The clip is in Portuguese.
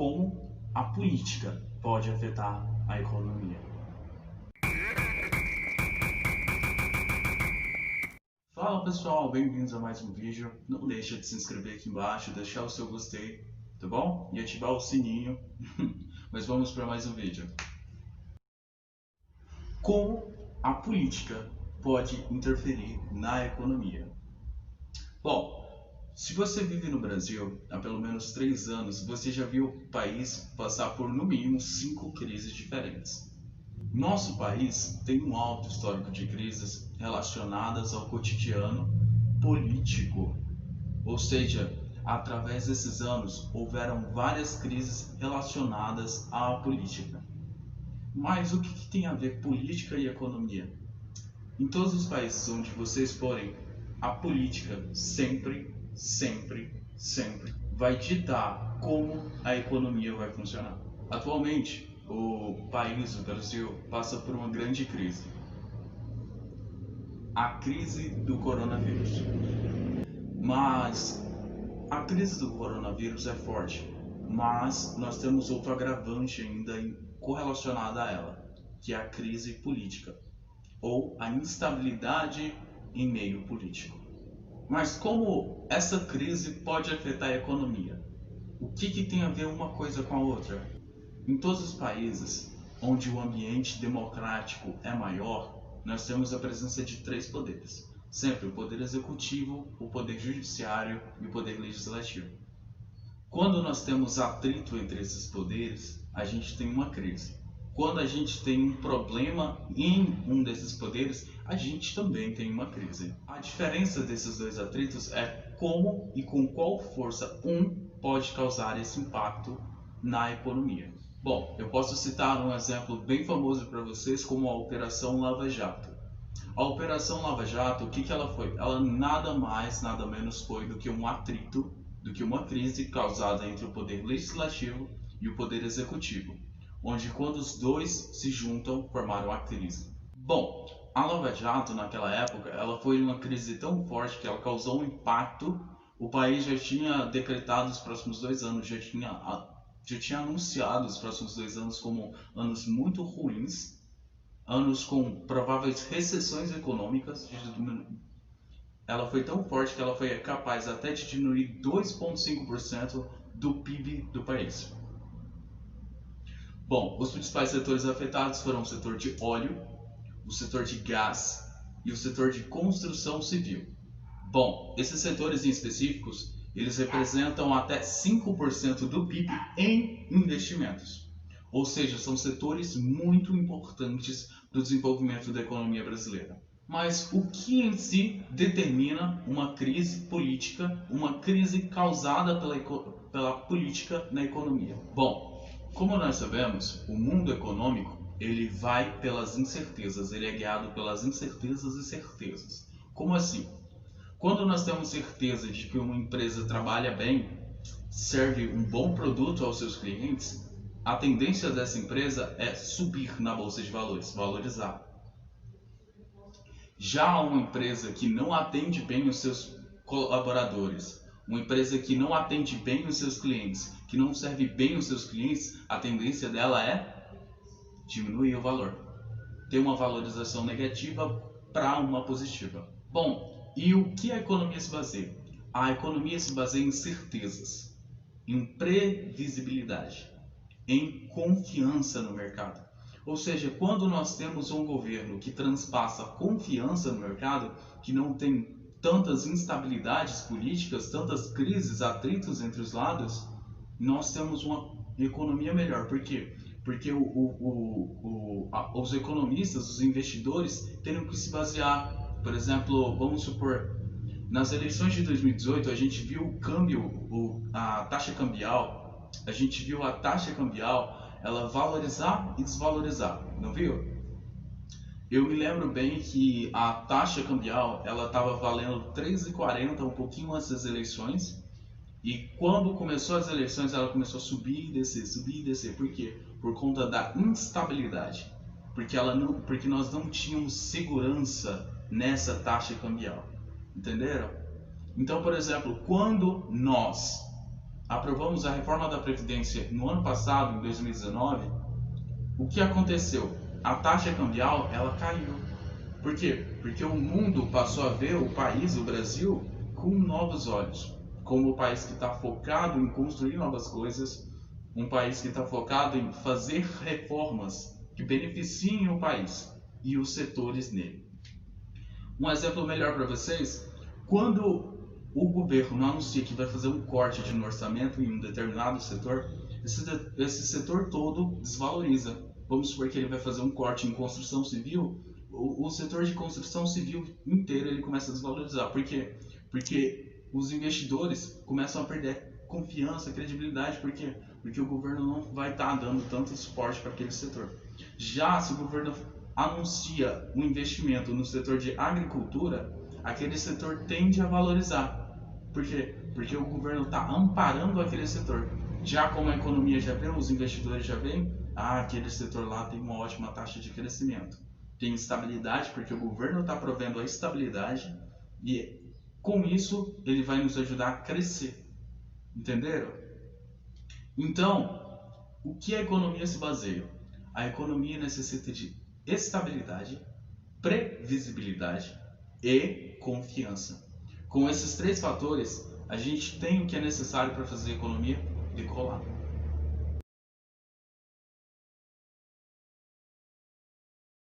como a política pode afetar a economia. Fala pessoal, bem-vindos a mais um vídeo. Não deixa de se inscrever aqui embaixo, deixar o seu gostei, tá bom? E ativar o sininho. Mas vamos para mais um vídeo. Como a política pode interferir na economia? Bom, se você vive no Brasil há pelo menos 3 anos, você já viu o país passar por no mínimo 5 crises diferentes. Nosso país tem um alto histórico de crises relacionadas ao cotidiano político, ou seja, através desses anos houveram várias crises relacionadas à política. Mas o que tem a ver política e economia? Em todos os países onde vocês forem, a política sempre vai ditar como a economia vai funcionar. Atualmente, o país, o Brasil, passa por uma grande crise. A crise do coronavírus. Mas a crise do coronavírus é forte, mas nós temos outro agravante ainda correlacionado a ela, que é a crise política, ou a instabilidade em meio político. Mas como essa crise pode afetar a economia? O que tem a ver uma coisa com a outra? Em todos os países onde o ambiente democrático é maior, nós temos a presença de 3 poderes. Sempre o poder executivo, o poder judiciário e o poder legislativo. Quando nós temos atrito entre esses poderes, a gente tem uma crise. Quando a gente tem um problema em um desses poderes, a gente também tem uma crise. A diferença desses dois atritos é como e com qual força um pode causar esse impacto na economia. Bom, eu posso citar um exemplo bem famoso para vocês como a Operação Lava Jato. A Operação Lava Jato, o que ela foi? Ela nada mais, nada menos foi do que um atrito, do que uma crise causada entre o poder legislativo e o poder executivo, onde quando os dois se juntam, formaram a crise. Bom, a Lava Jato naquela época, ela foi uma crise tão forte que ela causou um impacto. O país já tinha decretado os próximos 2 anos, já tinha anunciado os próximos 2 anos como anos muito ruins, anos com prováveis recessões econômicas. Ela foi tão forte que ela foi capaz até de diminuir 2,5% do PIB do país. Bom, os principais setores afetados foram o setor de óleo, o setor de gás e o setor de construção civil. Bom, esses setores em específicos, eles representam até 5% do PIB em investimentos. Ou seja, são setores muito importantes para o desenvolvimento da economia brasileira. Mas o que em si determina uma crise política, uma crise causada pela política na economia? Bom, como nós sabemos, o mundo econômico ele vai pelas incertezas, ele é guiado pelas incertezas e certezas. Como assim? Quando nós temos certeza de que uma empresa trabalha bem, serve um bom produto aos seus clientes, a tendência dessa empresa é subir na bolsa de valores, valorizar. Já uma empresa que não atende bem os seus colaboradores, uma empresa que não atende bem os seus clientes, que não serve bem os seus clientes, a tendência dela é diminuir o valor, ter uma valorização negativa para uma positiva. Bom, e o que a economia se baseia? A economia se baseia em certezas, em previsibilidade, em confiança no mercado. Ou seja, quando nós temos um governo que transpassa confiança no mercado, que não tem tantas instabilidades políticas, tantas crises, atritos entre os lados, nós temos uma economia melhor. Por quê? Porque os economistas, os investidores, teriam que se basear, por exemplo, vamos supor, nas eleições de 2018, a gente viu o câmbio, a taxa cambial, ela valorizar e desvalorizar, não viu? Eu me lembro bem que a taxa cambial, ela estava valendo 3,40 um pouquinho antes das eleições, e quando começou as eleições ela começou a subir e descer. Por quê? Por conta da instabilidade, porque nós não tínhamos segurança nessa taxa cambial, entenderam? Então, por exemplo, quando nós aprovamos a reforma da Previdência no ano passado, em 2019, o que aconteceu? A taxa cambial, ela caiu. Por quê? Porque o mundo passou a ver o país, o Brasil, com novos olhos. Como um país que está focado em construir novas coisas, um país que está focado em fazer reformas que beneficiem o país e os setores nele. Um exemplo melhor para vocês, quando o governo anuncia que vai fazer um corte no orçamento em um determinado setor, esse setor todo desvaloriza. Vamos supor que ele vai fazer um corte em construção civil, o setor de construção civil inteiro ele começa a desvalorizar. Por quê? Porque os investidores começam a perder confiança, credibilidade, porque o governo não vai estar dando tanto suporte para aquele setor. Já se o governo anuncia um investimento no setor de agricultura, aquele setor tende a valorizar. Por quê? Porque o governo está amparando aquele setor. Já como a economia já vê, os investidores já veem, aquele setor lá tem uma ótima taxa de crescimento. Tem estabilidade, porque o governo está provendo a estabilidade e com isso ele vai nos ajudar a crescer. Entenderam? Então, o que a economia se baseia? A economia necessita de estabilidade, previsibilidade e confiança. Com esses três fatores, a gente tem o que é necessário para fazer a economia decolar.